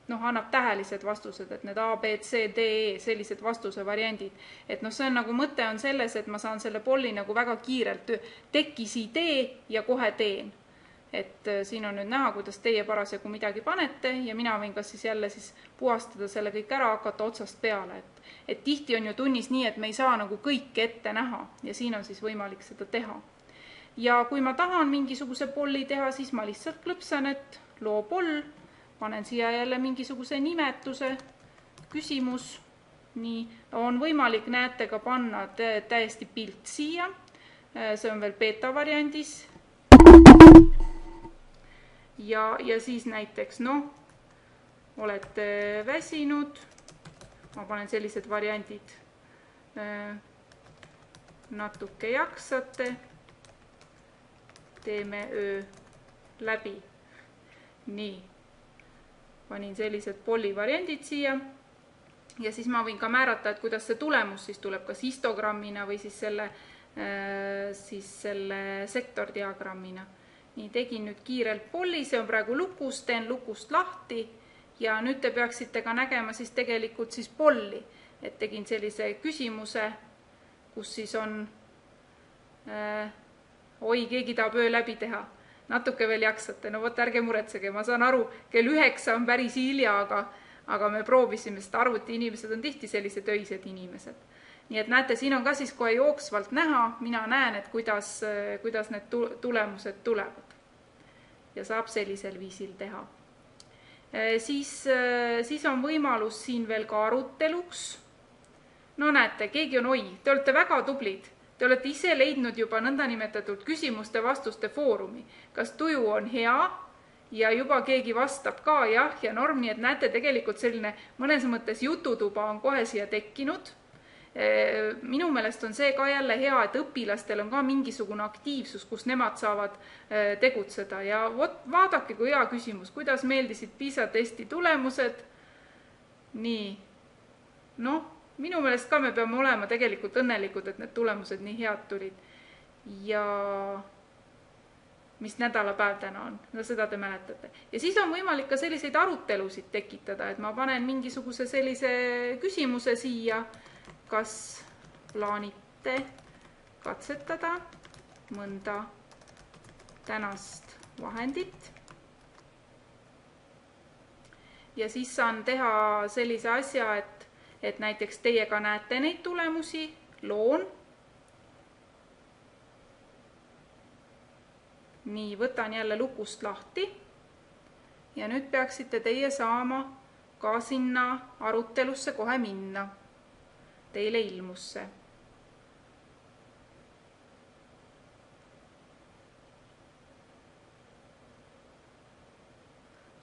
S1: annab tähelised vastused, et need A, B, C, D, E, sellised vastuse variandid. Et see on nagu mõte on selles, et ma saan selle polli nagu väga kiirelt, tekkis idee ja kohe teen. Et siin on nüüd näha, kuidas teie parasjagu midagi panete ja mina võin kas siis jälle siis puhastada selle kõik ära, hakata otsast peale. Et tihti on ju tunnis nii, et me ei saa nagu kõike ette näha ja siin on siis võimalik seda teha. Ja kui ma tahan mingisuguse polli teha, siis ma lihtsalt klõpsan, et loo poll, panen siia jälle mingisuguse nimetuse, küsimus, nii, on võimalik, näete, ka panna täiesti pilt siia, see on veel beta variandis. Ja siis näiteks, olete väsinud, ma panen sellised variandid, natuke jaksate, teeme öö läbi. Nii, panin sellised polli variandid siia ja siis ma võin ka määrata, et kuidas see tulemus siis tuleb, kas histogrammina või siis selle sektordiagrammina. Nii, tegin nüüd kiirelt polli, see on praegu lukus, teen lukust lahti ja nüüd te peaksite ka nägema siis tegelikult siis polli. Et tegin sellise küsimuse, kus siis on, keegi tahab öö läbi teha, natuke veel jaksate, võt ärge muretsege, ma saan aru, kell 9 on päris hilja, aga me proovisime, sest arvuti inimesed on tihti sellised öised inimesed. Nii et näete, siin on ka siis kohe jooksvalt näha, mina näen, et kuidas need tulemused tulevad. Ja saab sellisel viisil teha. Siis on võimalus siin veel ka aruteluks. Näete, keegi on te olete väga tublid. Te olete ise leidnud juba nõndanimetatud küsimuste-vastuste foorumi. Kas tuju on hea ja juba keegi vastab ka jah ja norm, nii et näete, tegelikult selline mõnes mõttes jututuba on kohe siia tekkinud. Minu meelest on see ka jälle hea, et õpilastel on ka mingisugune aktiivsus, kus nemad saavad tegutseda ja vaadake, kui hea küsimus, kuidas meeldisid PISA testi tulemused. Nii, minu meelest ka me peame olema tegelikult õnnelikud, et need tulemused nii head tulid. Ja mis nädalapäev täna on, seda te mäletate. Ja siis on võimalik ka selliseid arutelusid tekitada, et ma panen mingisuguse sellise küsimuse siia, kas plaanite katsetada mõnda tänast vahendit. Ja siis saan teha sellise asja, et näiteks teie ka näete neid tulemusi, loon. Nii, võtan jälle lukust lahti ja nüüd peaksite teie saama ka sinna arutelusse kohe minna. Teile ilmus see.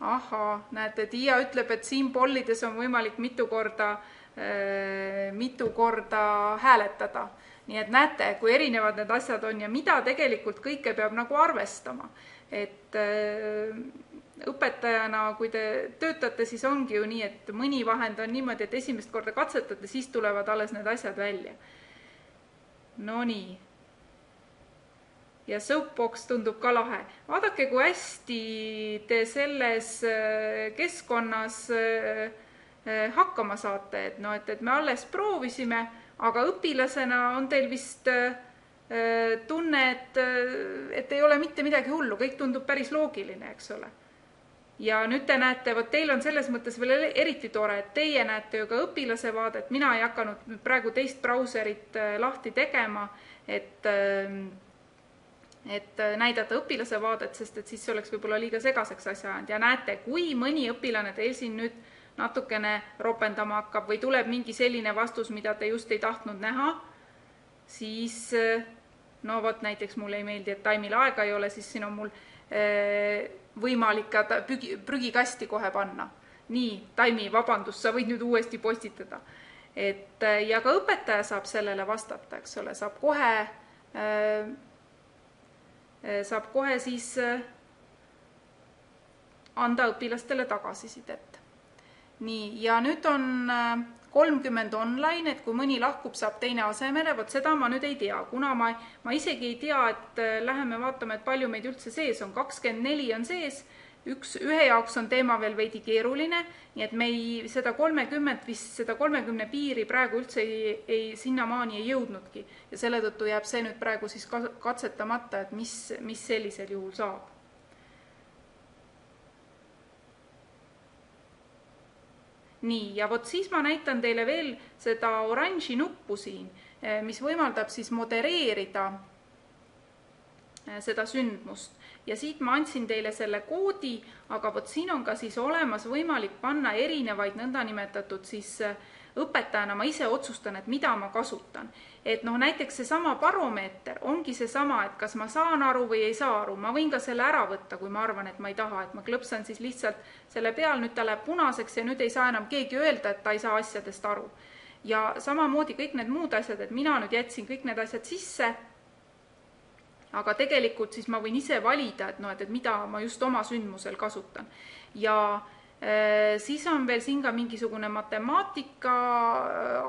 S1: Ahaa, näete, Tiia ütleb, et siin pollides on võimalik mitu korda hääletada. Nii et näete, kui erinevad need asjad on ja mida tegelikult kõike peab nagu arvestama. Et õpetajana, kui te töötate, siis ongi ju nii, et mõni vahend on niimoodi, et esimest korda katsetate, siis tulevad alles need asjad välja. No nii. Ja Soapbox tundub ka lahe. Vaadake, kui hästi te selles keskkonnas hakkama saate, et me alles proovisime, aga õpilasena on teil vist tunne, et ei ole mitte midagi hullu, kõik tundub päris loogiline, eks ole. Ja nüüd te näete, teil on selles mõttes veel eriti tore, et teie näete ju ka õpilase vaadet, mina ei hakanud praegu teist brauserit lahti tegema, et näidata õpilase vaadet, sest et siis see oleks võib-olla liiga segaseks asja ajanud. Ja näete, kui mõni õpilane teil siin nüüd natukene ropendama hakkab või tuleb mingi selline vastus, mida te just ei tahtnud näha, siis näiteks mulle ei meeldi, et taimil aega ei ole, siis siin on mul võimalik ka prügikasti kohe panna. Nii, taimi, vabandust, sa võid nüüd uuesti postitada. Ja ka õpetaja saab sellele vastata, eks ole, saab kohe siis anda õpilastele tagasisidet. Nii, ja nüüd on 30 online, et kui mõni lahkub, saab teine asemele, seda ma nüüd ei tea, kuna ma isegi ei tea, et läheme vaatame, et palju meid üldse sees on, 24 on sees, ühe jaoks on teema veel veidi keeruline, nii et me seda 30 piiri praegu üldse sinnamaani ei jõudnudki ja selle tõttu jääb see nüüd praegu siis katsetamata, et mis sellisel juhul saab. Nii, ja vot siis ma näitan teile veel seda oranži nuppu siin, mis võimaldab siis modereerida seda sündmust. Ja siit ma andsin teile selle koodi, aga vot siin on ka siis olemas võimalik panna erinevaid nõndanimetatud siis õpetajana ma ise otsustan, et mida ma kasutan. Et näiteks seesama baromeeter ongi seesama, et kas ma saan aru või ei saa aru. Ma võin ka selle ära võtta, kui ma arvan, et ma ei taha, et ma klõpsan siis lihtsalt selle peal, nüüd ta läheb punaseks ja nüüd ei saa enam keegi öelda, et ta ei saa asjadest aru. Ja samamoodi kõik need muud asjad, et mina nüüd jätsin kõik need asjad sisse, aga tegelikult siis ma võin ise valida, et mida ma just oma sündmusel kasutan. Ja siis on veel siin ka mingisugune matemaatika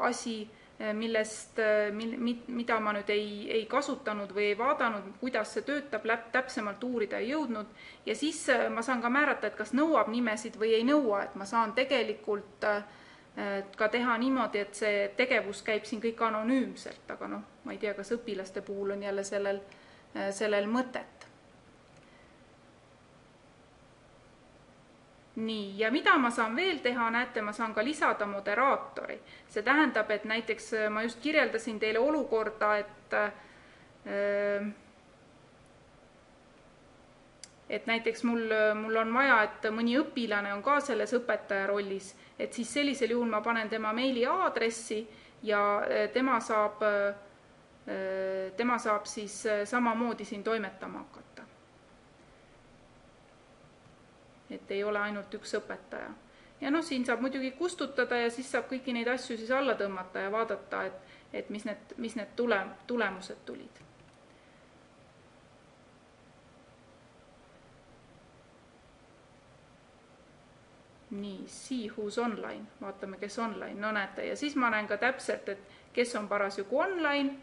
S1: asi, mida ma nüüd ei kasutanud või ei vaadanud, kuidas see töötab, täpsemalt uurida ei jõudnud. Ja siis ma saan ka määrata, et kas nõuab nimesid või ei nõua, et ma saan tegelikult ka teha niimoodi, et see tegevus käib siin kõik anonüümselt, aga ma ei tea, kas õpilaste puhul on jälle sellel mõtet. Nii, ja mida ma saan veel teha, näete, ma saan ka lisada moderaatori. See tähendab, et näiteks ma just kirjeldasin teile olukorda, et näiteks mul on vaja, et mõni õpilane on ka selles õpetaja rollis, et siis sellisel juhul ma panen tema meili aadressi ja tema saab siis samamoodi siin toimetama hakata. Et ei ole ainult üks õpetaja. Ja siin saab muidugi kustutada ja siis saab kõiki neid asju siis alla tõmmata ja vaadata, et mis need tulemused tulid. Nii, see who's online. Vaatame, kes online. No näete, ja siis ma näen ka täpselt, et kes on parasjagu online.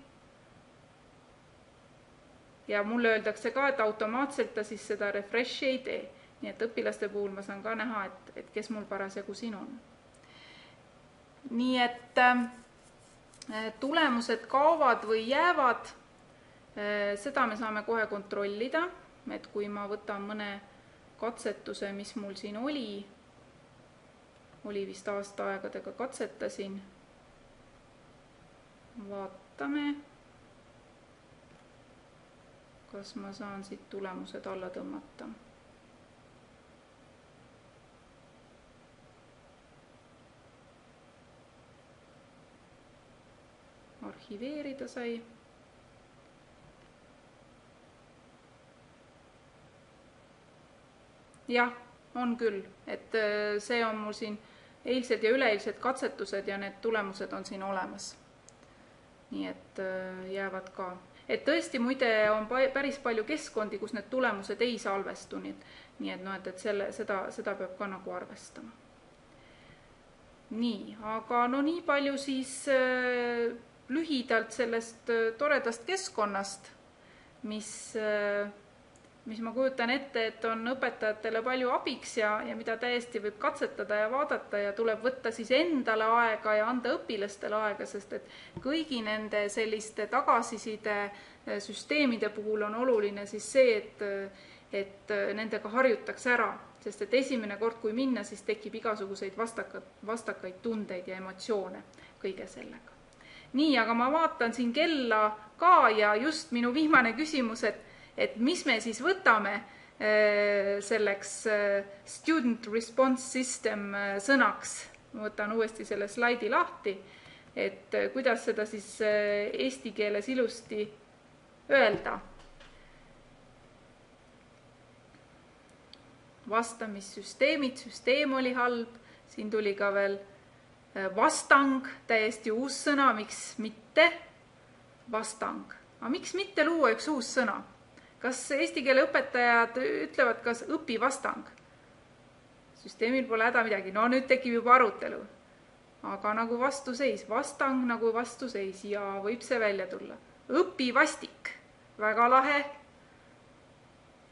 S1: Ja mulle öeldakse ka, et automaatselt ta siis seda refreshi ei tee. Nii et õpilaste puhul ma saan ka näha, et kes mul parasjagu siin on. Nii et tulemused kaovad või jäävad, seda me saame kohe kontrollida, et kui ma võtan mõne katsetuse, mis mul siin oli vist aasta aegadega katsetasin, vaatame, kas ma saan siit tulemused alla tõmmata. Arhiveerida sai. Jah, on küll, et see on mul siin eilsed ja üleeilsed katsetused ja need tulemused on siin olemas. Nii et jäävad ka. Et tõesti muide on päris palju keskkondi, kus need tulemused ei salvestu, nii et seda peab ka nagu arvestama. Nii, aga nii palju siis lühidalt sellest toredast keskkonnast, mis ma kujutan ette, et on õpetajatele palju abiks ja mida täiesti võib katsetada ja vaadata ja tuleb võtta siis endale aega ja anda õpilastele aega, sest et kõigi nende selliste tagasiside süsteemide puhul on oluline siis see, et nendega harjutakse ära, sest et esimene kord, kui minna, siis tekib igasuguseid vastakaid tundeid ja emotsioone kõige sellega. Nii, aga ma vaatan siin kella ka ja just minu viimane küsimus, et mis me siis võtame selleks student response system sõnaks. Ma võtan uuesti selle slaidi lahti, et kuidas seda siis eesti keeles ilusti öelda. Vastamissüsteemid, süsteem oli halb, siin tuli ka veel vastang, täiesti uus sõna, miks mitte vastang. Aga miks mitte luua üks uus sõna? Kas eesti keele õpetajad ütlevad, kas õpi vastang? Süsteemil pole häda midagi. No nüüd tekib juba arutelu. Aga nagu vastuseis, vastang nagu vastuseis ja võib see välja tulla. Õpi vastik, väga lahe.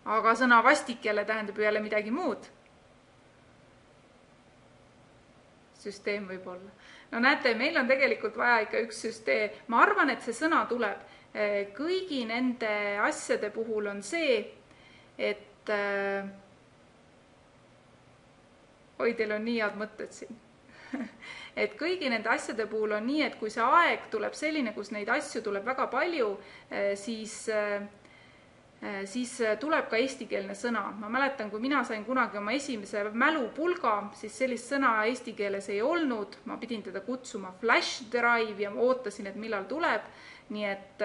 S1: aga sõna vastik jälle tähendab jälle midagi muud. Süsteem võib olla. No näete, meil on tegelikult vaja ikka üks süsteem. Ma arvan, et see sõna tuleb. Kõigi nende asjade puhul on see, et oi, teil on nii head mõtted siin. Et kõigi nende asjade puhul on nii, et kui see aeg tuleb selline, kus neid asju tuleb väga palju, siis tuleb ka eestikeelne sõna. Ma mäletan, kui mina sain kunagi oma esimese mälupulga, siis sellist sõna eesti keeles ei olnud. Ma pidin teda kutsuma flash drive ja ootasin, et millal tuleb. Nii et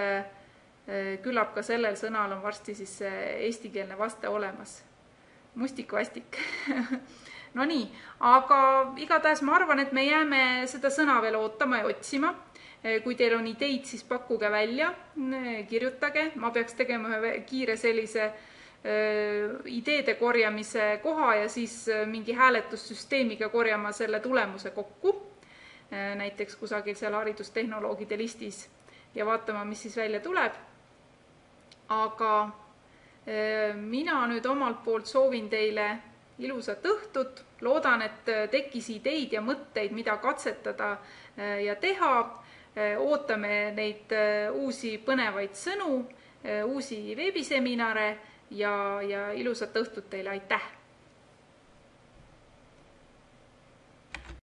S1: küllap ka sellel sõnal on varsti siis eestikeelne vaste olemas. Mustikvastik. No nii, aga igatahes ma arvan, et me jääme seda sõna veel ootama ja otsima. Kui teil on ideid, siis pakkuge välja, kirjutage. Ma peaks tegema ühe kiire sellise ideede korjamise koha ja siis mingi hääletussüsteemiga korjama selle tulemuse kokku. Näiteks kusagil seal haridustehnoloogide listis ja vaatama, mis siis välja tuleb. Aga mina nüüd omalt poolt soovin teile ilusat õhtut. Loodan, et tekkis ideid ja mõtteid, mida katsetada ja teha. Ootame neid uusi põnevaid sõnu, uusi veebiseminare ja ilusat õhtut teile. Aitäh!